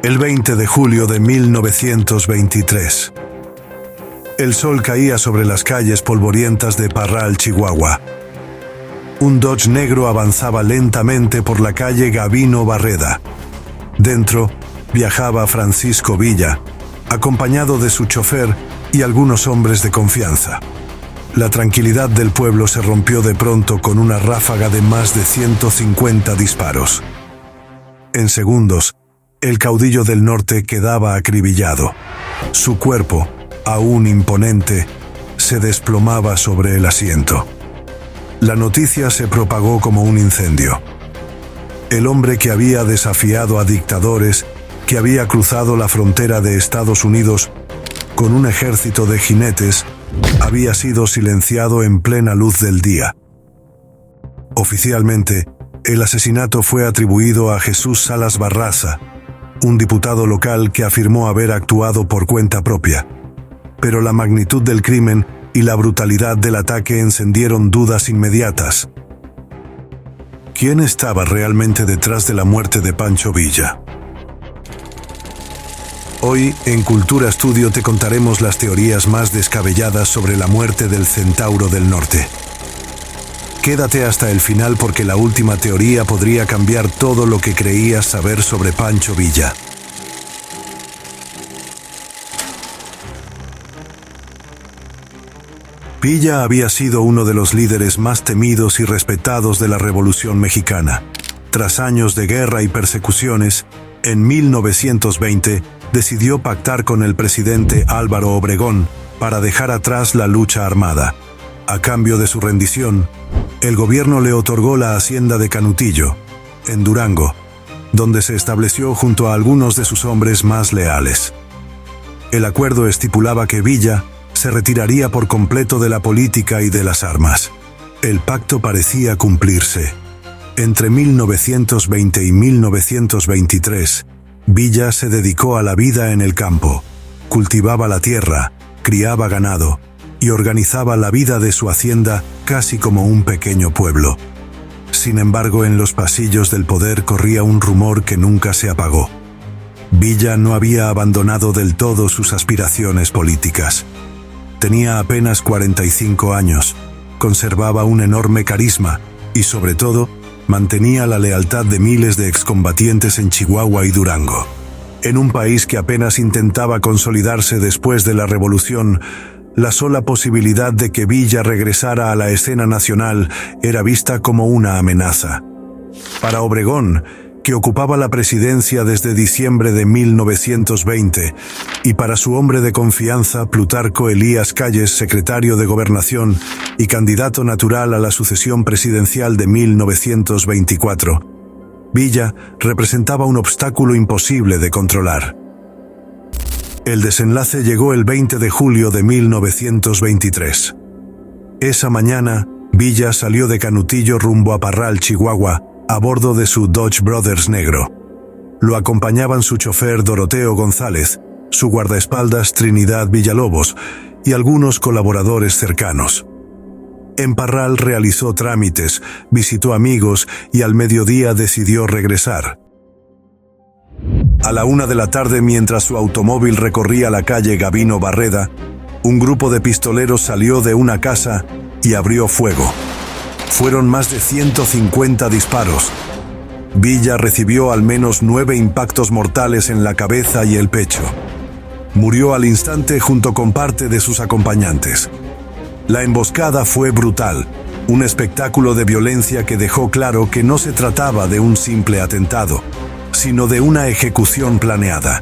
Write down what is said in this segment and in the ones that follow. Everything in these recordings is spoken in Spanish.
El 20 de julio de 1923. El sol caía sobre las calles polvorientas de Parral, Chihuahua. Un Dodge negro avanzaba lentamente por la calle Gabino Barreda. Dentro viajaba Francisco Villa, acompañado de su chofer y algunos hombres de confianza. La tranquilidad del pueblo se rompió de pronto con una ráfaga de más de 150 disparos. En segundos, el caudillo del norte quedaba acribillado. Su cuerpo, aún imponente, se desplomaba sobre el asiento. La noticia se propagó como un incendio. El hombre que había desafiado a dictadores, que había cruzado la frontera de Estados Unidos con un ejército de jinetes, había sido silenciado en plena luz del día. Oficialmente, el asesinato fue atribuido a Jesús Salas Barraza, un diputado local que afirmó haber actuado por cuenta propia. Pero la magnitud del crimen y la brutalidad del ataque encendieron dudas inmediatas. ¿Quién estaba realmente detrás de la muerte de Pancho Villa? Hoy, en Cultura Studio, te contaremos las teorías más descabelladas sobre la muerte del Centauro del Norte. Quédate hasta el final porque la última teoría podría cambiar todo lo que creías saber sobre Pancho Villa. Villa había sido uno de los líderes más temidos y respetados de la Revolución Mexicana. Tras años de guerra y persecuciones, en 1920 decidió pactar con el presidente Álvaro Obregón para dejar atrás la lucha armada. A cambio de su rendición, el gobierno le otorgó la hacienda de Canutillo, en Durango, donde se estableció junto a algunos de sus hombres más leales. El acuerdo estipulaba que Villa se retiraría por completo de la política y de las armas. El pacto parecía cumplirse. Entre 1920 y 1923, Villa se dedicó a la vida en el campo, cultivaba la tierra, criaba ganado y organizaba la vida de su hacienda casi como un pequeño pueblo. Sin embargo, en los pasillos del poder corría un rumor que nunca se apagó. Villa no había abandonado del todo sus aspiraciones políticas. Tenía apenas 45 años, conservaba un enorme carisma y, sobre todo, mantenía la lealtad de miles de excombatientes en Chihuahua y Durango. En un país que apenas intentaba consolidarse después de la revolución, la sola posibilidad de que Villa regresara a la escena nacional era vista como una amenaza. Para Obregón, que ocupaba la presidencia desde diciembre de 1920, y para su hombre de confianza, Plutarco Elías Calles, secretario de Gobernación y candidato natural a la sucesión presidencial de 1924, Villa representaba un obstáculo imposible de controlar. El desenlace llegó el 20 de julio de 1923. Esa mañana, Villa salió de Canutillo rumbo a Parral, Chihuahua, a bordo de su Dodge Brothers negro. Lo acompañaban su chofer Doroteo González, su guardaespaldas Trinidad Villalobos y algunos colaboradores cercanos. En Parral realizó trámites, visitó amigos y al mediodía decidió regresar. A la 1 de la tarde, mientras su automóvil recorría la calle Gabino Barreda, un grupo de pistoleros salió de una casa y abrió fuego. Fueron más de 150 disparos. Villa recibió al menos 9 impactos mortales en la cabeza y el pecho. Murió al instante junto con parte de sus acompañantes. La emboscada fue brutal, un espectáculo de violencia que dejó claro que no se trataba de un simple atentado, sino de una ejecución planeada.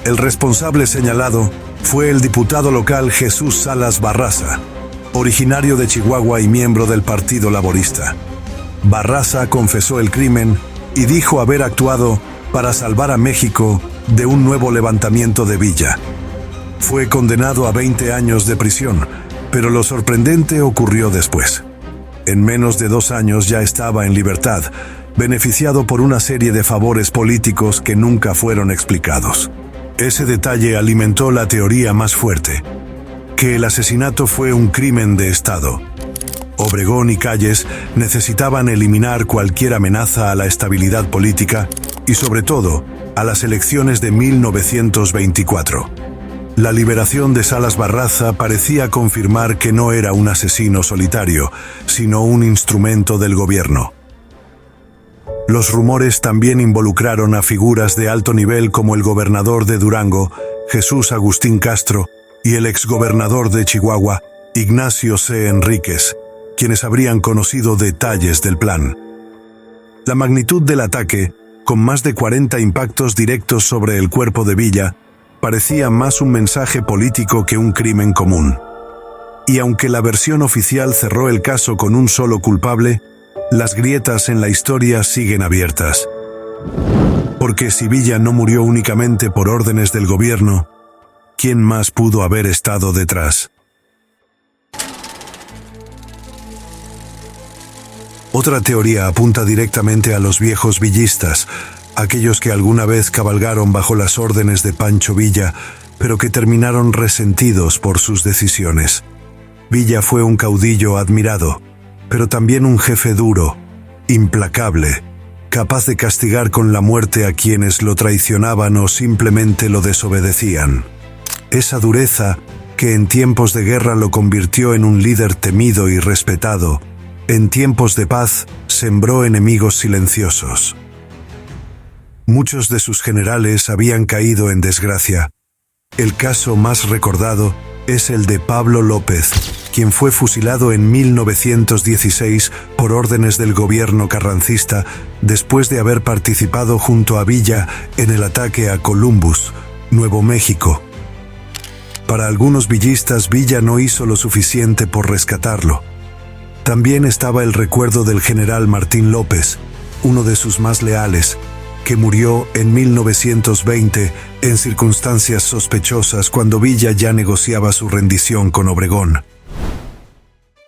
El responsable señalado fue el diputado local Jesús Salas Barraza, originario de Chihuahua y miembro del Partido Laborista. Barraza confesó el crimen y dijo haber actuado para salvar a México de un nuevo levantamiento de Villa. Fue condenado a 20 años de prisión, pero lo sorprendente ocurrió después. En menos de 2 años ya estaba en libertad, beneficiado por una serie de favores políticos que nunca fueron explicados. Ese detalle alimentó la teoría más fuerte, que el asesinato fue un crimen de Estado. Obregón y Calles necesitaban eliminar cualquier amenaza a la estabilidad política y, sobre todo, a las elecciones de 1924. La liberación de Salas Barraza parecía confirmar que no era un asesino solitario, sino un instrumento del gobierno. Los rumores también involucraron a figuras de alto nivel como el gobernador de Durango, Jesús Agustín Castro, y el exgobernador de Chihuahua, Ignacio C. Enríquez, quienes habrían conocido detalles del plan. La magnitud del ataque, con más de 40 impactos directos sobre el cuerpo de Villa, parecía más un mensaje político que un crimen común. Y aunque la versión oficial cerró el caso con un solo culpable, las grietas en la historia siguen abiertas. Porque si Villa no murió únicamente por órdenes del gobierno, ¿quién más pudo haber estado detrás? Otra teoría apunta directamente a los viejos villistas, aquellos que alguna vez cabalgaron bajo las órdenes de Pancho Villa, pero que terminaron resentidos por sus decisiones. Villa fue un caudillo admirado, pero también un jefe duro, implacable, capaz de castigar con la muerte a quienes lo traicionaban o simplemente lo desobedecían. Esa dureza, que en tiempos de guerra lo convirtió en un líder temido y respetado, en tiempos de paz sembró enemigos silenciosos. Muchos de sus generales habían caído en desgracia. El caso más recordado es el de Pablo López, quien fue fusilado en 1916 por órdenes del gobierno carrancista después de haber participado junto a Villa en el ataque a Columbus, Nuevo México. Para algunos villistas, Villa no hizo lo suficiente por rescatarlo. También estaba el recuerdo del general Martín López, uno de sus más leales, que murió en 1920 en circunstancias sospechosas cuando Villa ya negociaba su rendición con Obregón.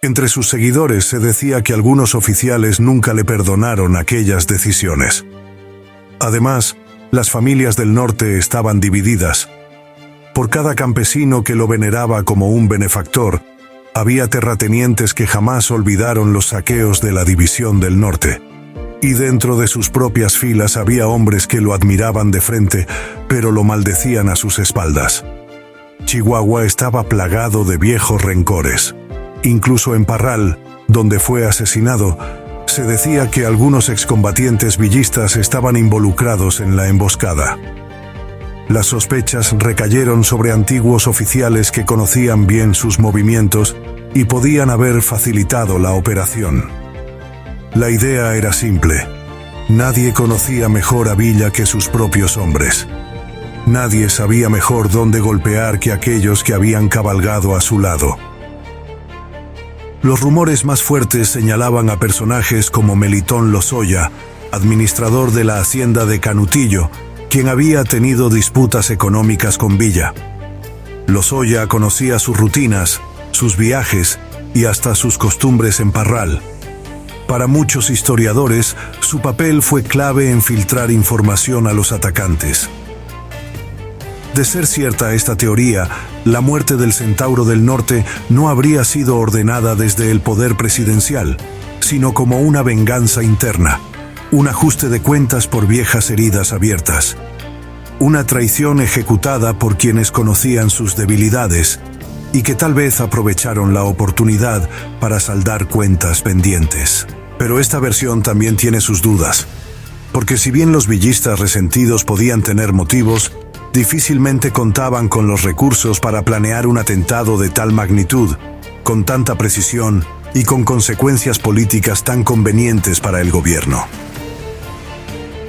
Entre sus seguidores se decía que algunos oficiales nunca le perdonaron aquellas decisiones. Además, las familias del norte estaban divididas. Por cada campesino que lo veneraba como un benefactor, había terratenientes que jamás olvidaron los saqueos de la División del Norte. Y dentro de sus propias filas había hombres que lo admiraban de frente, pero lo maldecían a sus espaldas. Chihuahua estaba plagado de viejos rencores. Incluso en Parral, donde fue asesinado, se decía que algunos excombatientes villistas estaban involucrados en la emboscada. Las sospechas recayeron sobre antiguos oficiales que conocían bien sus movimientos y podían haber facilitado la operación. La idea era simple. Nadie conocía mejor a Villa que sus propios hombres. Nadie sabía mejor dónde golpear que aquellos que habían cabalgado a su lado. Los rumores más fuertes señalaban a personajes como Melitón Lozoya, administrador de la hacienda de Canutillo, quien había tenido disputas económicas con Villa. Lozoya conocía sus rutinas, sus viajes y hasta sus costumbres en Parral. Para muchos historiadores, su papel fue clave en filtrar información a los atacantes. De ser cierta esta teoría, la muerte del Centauro del Norte no habría sido ordenada desde el poder presidencial, sino como una venganza interna, un ajuste de cuentas por viejas heridas abiertas, una traición ejecutada por quienes conocían sus debilidades y que tal vez aprovecharon la oportunidad para saldar cuentas pendientes. Pero esta versión también tiene sus dudas, porque si bien los villistas resentidos podían tener motivos, difícilmente contaban con los recursos para planear un atentado de tal magnitud, con tanta precisión y con consecuencias políticas tan convenientes para el gobierno.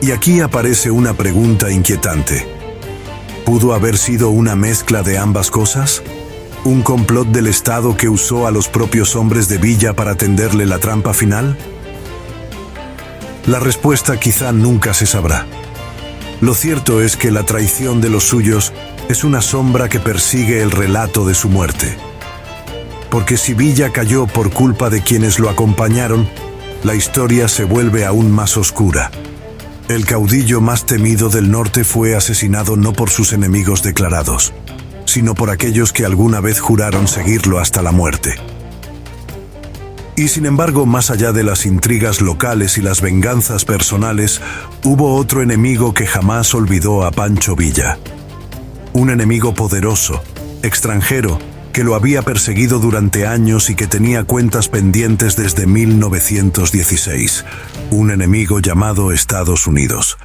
Y aquí aparece una pregunta inquietante. ¿Pudo haber sido una mezcla de ambas cosas? ¿Un complot del Estado que usó a los propios hombres de Villa para tenderle la trampa final? La respuesta quizá nunca se sabrá. Lo cierto es que la traición de los suyos es una sombra que persigue el relato de su muerte. Porque si Villa cayó por culpa de quienes lo acompañaron, la historia se vuelve aún más oscura. El caudillo más temido del norte fue asesinado no por sus enemigos declarados, sino por aquellos que alguna vez juraron seguirlo hasta la muerte. Y sin embargo, más allá de las intrigas locales y las venganzas personales, hubo otro enemigo que jamás olvidó a Pancho Villa. Un enemigo poderoso, extranjero, que lo había perseguido durante años y que tenía cuentas pendientes desde 1916. Un enemigo llamado Estados Unidos.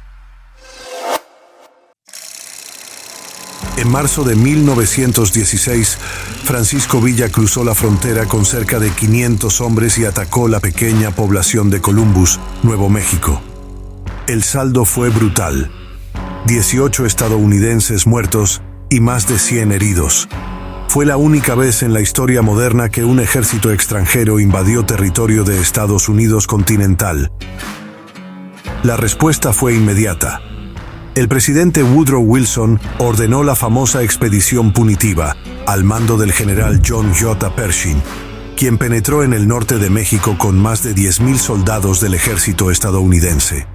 En marzo de 1916, Francisco Villa cruzó la frontera con cerca de 500 hombres y atacó la pequeña población de Columbus, Nuevo México. El saldo fue brutal: 18 estadounidenses muertos y más de 100 heridos. Fue la única vez en la historia moderna que un ejército extranjero invadió territorio de Estados Unidos continental. La respuesta fue inmediata. El presidente Woodrow Wilson ordenó la famosa expedición punitiva, al mando del general John J. Pershing, quien penetró en el norte de México con más de 10,000 soldados del ejército estadounidense.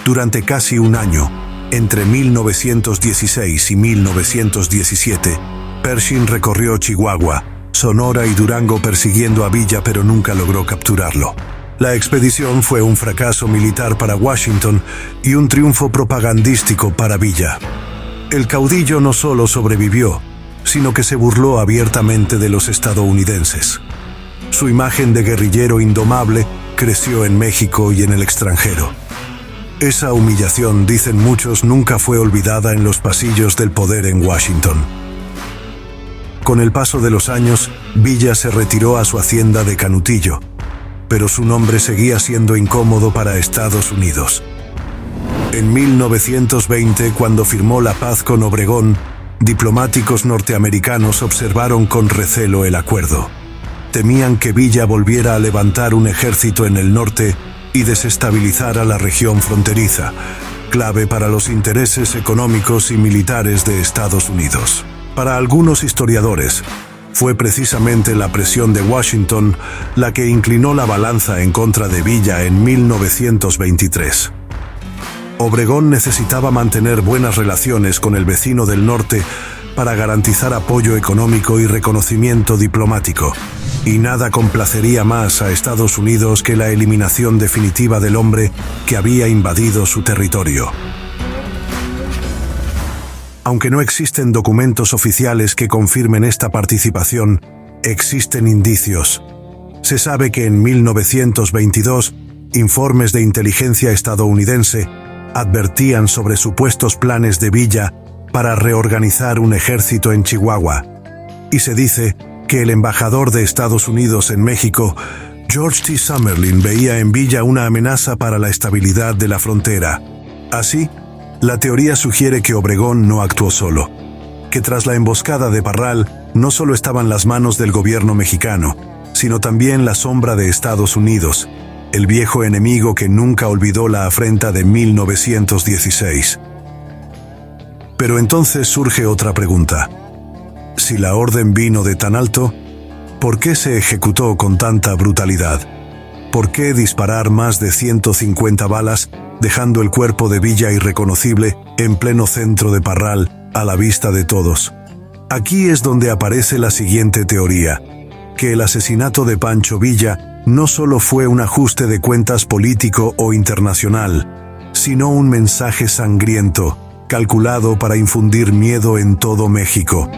Durante casi un año, entre 1916 y 1917, Pershing recorrió Chihuahua, Sonora y Durango persiguiendo a Villa, pero nunca logró capturarlo. La expedición fue un fracaso militar para Washington y un triunfo propagandístico para Villa. El caudillo no solo sobrevivió, sino que se burló abiertamente de los estadounidenses. Su imagen de guerrillero indomable creció en México y en el extranjero. Esa humillación, dicen muchos, nunca fue olvidada en los pasillos del poder en Washington. Con el paso de los años, Villa se retiró a su hacienda de Canutillo, pero su nombre seguía siendo incómodo para Estados Unidos. En 1920, cuando firmó la paz con Obregón, diplomáticos norteamericanos observaron con recelo el acuerdo. Temían que Villa volviera a levantar un ejército en el norte y desestabilizara la región fronteriza, clave para los intereses económicos y militares de Estados Unidos. Para algunos historiadores, fue precisamente la presión de Washington la que inclinó la balanza en contra de Villa en 1923. Obregón necesitaba mantener buenas relaciones con el vecino del norte para garantizar apoyo económico y reconocimiento diplomático, y nada complacería más a Estados Unidos que la eliminación definitiva del hombre que había invadido su territorio. Aunque no existen documentos oficiales que confirmen esta participación, existen indicios. Se sabe que en 1922, informes de inteligencia estadounidense advertían sobre supuestos planes de Villa para reorganizar un ejército en Chihuahua. Y se dice que el embajador de Estados Unidos en México, George T. Summerlin, veía en Villa una amenaza para la estabilidad de la frontera. Así, la teoría sugiere que Obregón no actuó solo, que tras la emboscada de Parral no solo estaban las manos del gobierno mexicano, sino también la sombra de Estados Unidos, el viejo enemigo que nunca olvidó la afrenta de 1916. Pero entonces surge otra pregunta. Si la orden vino de tan alto, ¿por qué se ejecutó con tanta brutalidad? ¿Por qué disparar más de 150 balas, dejando el cuerpo de Villa irreconocible en pleno centro de Parral, a la vista de todos? Aquí es donde aparece la siguiente teoría, que el asesinato de Pancho Villa no solo fue un ajuste de cuentas político o internacional, sino un mensaje sangriento, calculado para infundir miedo en todo México.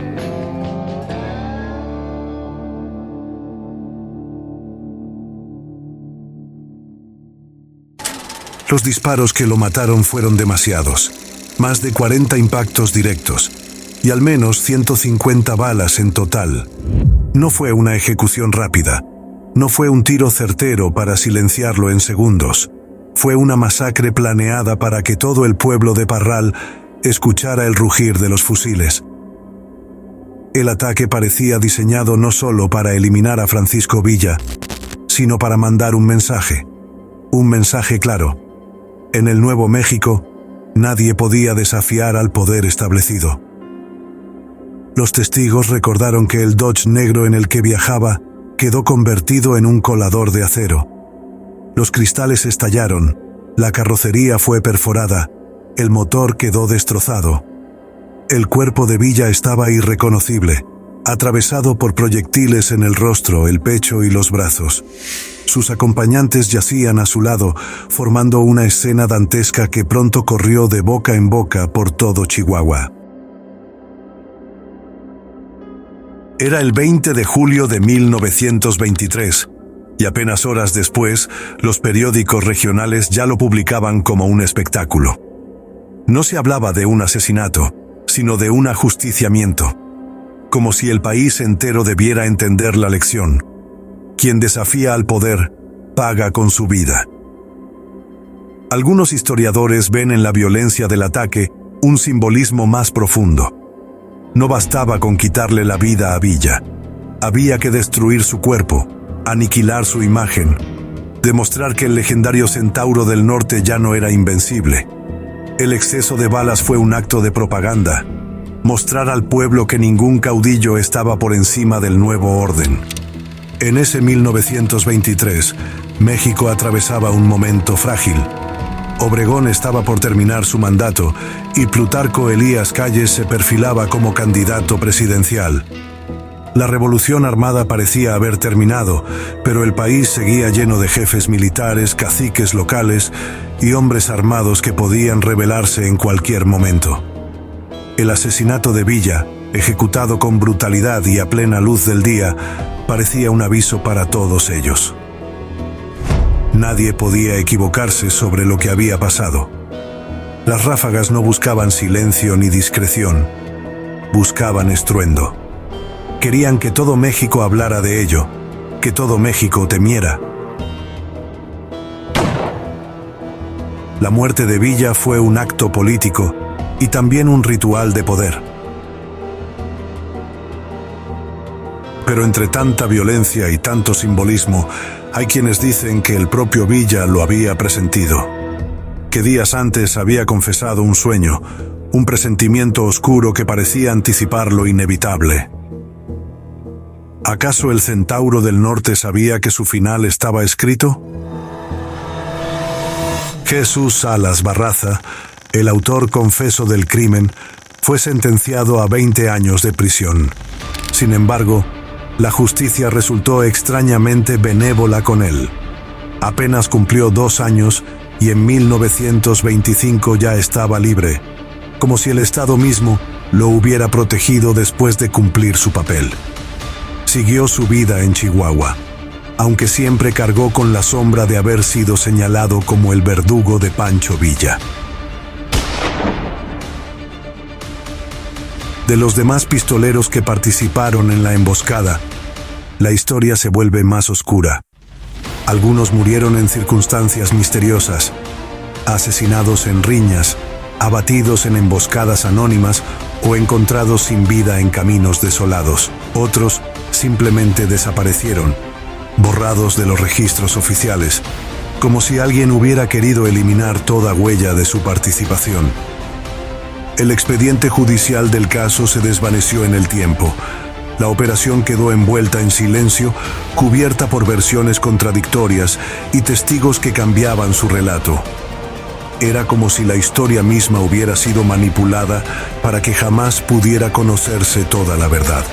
Los disparos que lo mataron fueron demasiados, más de 40 impactos directos, y al menos 150 balas en total. No fue una ejecución rápida, no fue un tiro certero para silenciarlo en segundos, fue una masacre planeada para que todo el pueblo de Parral escuchara el rugir de los fusiles. El ataque parecía diseñado no solo para eliminar a Francisco Villa, sino para mandar un mensaje claro. En el Nuevo México, nadie podía desafiar al poder establecido. Los testigos recordaron que el Dodge negro en el que viajaba quedó convertido en un colador de acero. Los cristales estallaron, la carrocería fue perforada, el motor quedó destrozado. El cuerpo de Villa estaba irreconocible, atravesado por proyectiles en el rostro, el pecho y los brazos. Sus acompañantes yacían a su lado, formando una escena dantesca que pronto corrió de boca en boca por todo Chihuahua. Era el 20 de julio de 1923, y apenas horas después, los periódicos regionales ya lo publicaban como un espectáculo. No se hablaba de un asesinato, sino de un ajusticiamiento, como si el país entero debiera entender la lección. Quien desafía al poder, paga con su vida. Algunos historiadores ven en la violencia del ataque un simbolismo más profundo. No bastaba con quitarle la vida a Villa. Había que destruir su cuerpo, aniquilar su imagen, demostrar que el legendario Centauro del Norte ya no era invencible. El exceso de balas fue un acto de propaganda, mostrar al pueblo que ningún caudillo estaba por encima del nuevo orden. En ese 1923, México atravesaba un momento frágil. Obregón estaba por terminar su mandato y Plutarco Elías Calles se perfilaba como candidato presidencial. La revolución armada parecía haber terminado, pero el país seguía lleno de jefes militares, caciques locales y hombres armados que podían rebelarse en cualquier momento. El asesinato de Villa, ejecutado con brutalidad y a plena luz del día, parecía un aviso para todos ellos. Nadie podía equivocarse sobre lo que había pasado. Las ráfagas no buscaban silencio ni discreción, buscaban estruendo. Querían que todo México hablara de ello, que todo México temiera. La muerte de Villa fue un acto político y también un ritual de poder. Pero entre tanta violencia y tanto simbolismo, hay quienes dicen que el propio Villa lo había presentido, que días antes había confesado un sueño, un presentimiento oscuro que parecía anticipar lo inevitable. ¿Acaso el Centauro del Norte sabía que su final estaba escrito? Jesús Salas Barraza, el autor confeso del crimen, fue sentenciado a 20 años de prisión. Sin embargo, la justicia resultó extrañamente benévola con él. Apenas cumplió 2 años y en 1925 ya estaba libre, como si el Estado mismo lo hubiera protegido después de cumplir su papel. Siguió su vida en Chihuahua, aunque siempre cargó con la sombra de haber sido señalado como el verdugo de Pancho Villa. De los demás pistoleros que participaron en la emboscada, la historia se vuelve más oscura. Algunos murieron en circunstancias misteriosas, asesinados en riñas, abatidos en emboscadas anónimas o encontrados sin vida en caminos desolados. Otros simplemente desaparecieron, borrados de los registros oficiales, como si alguien hubiera querido eliminar toda huella de su participación. El expediente judicial del caso se desvaneció en el tiempo. La operación quedó envuelta en silencio, cubierta por versiones contradictorias y testigos que cambiaban su relato. Era como si la historia misma hubiera sido manipulada para que jamás pudiera conocerse toda la verdad.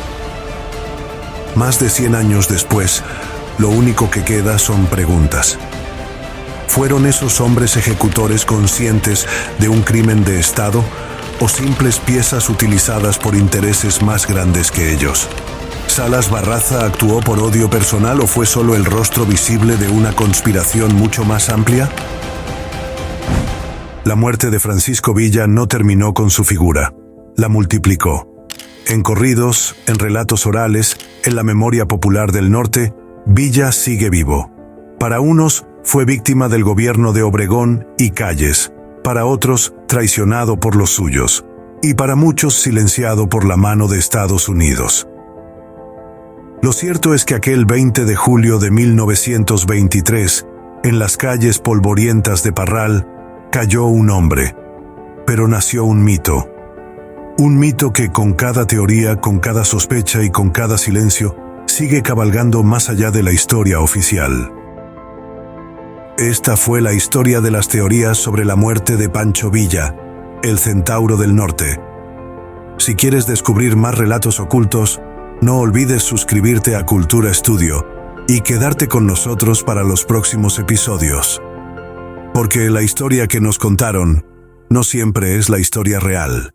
Más de 100 años después, lo único que queda son preguntas. ¿Fueron esos hombres ejecutores conscientes de un crimen de Estado o simples piezas utilizadas por intereses más grandes que ellos? ¿Salas Barraza actuó por odio personal o fue solo el rostro visible de una conspiración mucho más amplia? La muerte de Francisco Villa no terminó con su figura, la multiplicó. En corridos, en relatos orales, en la memoria popular del norte, Villa sigue vivo. Para unos, fue víctima del gobierno de Obregón y Calles. Para otros, traicionado por los suyos. Y para muchos, silenciado por la mano de Estados Unidos. Lo cierto es que aquel 20 de julio de 1923, en las calles polvorientas de Parral, cayó un hombre. Pero nació un mito. Un mito que con cada teoría, con cada sospecha y con cada silencio, sigue cabalgando más allá de la historia oficial. Esta fue la historia de las teorías sobre la muerte de Pancho Villa, el Centauro del Norte. Si quieres descubrir más relatos ocultos, No olvides suscribirte a Cultura Studio y quedarte con nosotros para los próximos episodios. Porque la historia que nos contaron no siempre es la historia real.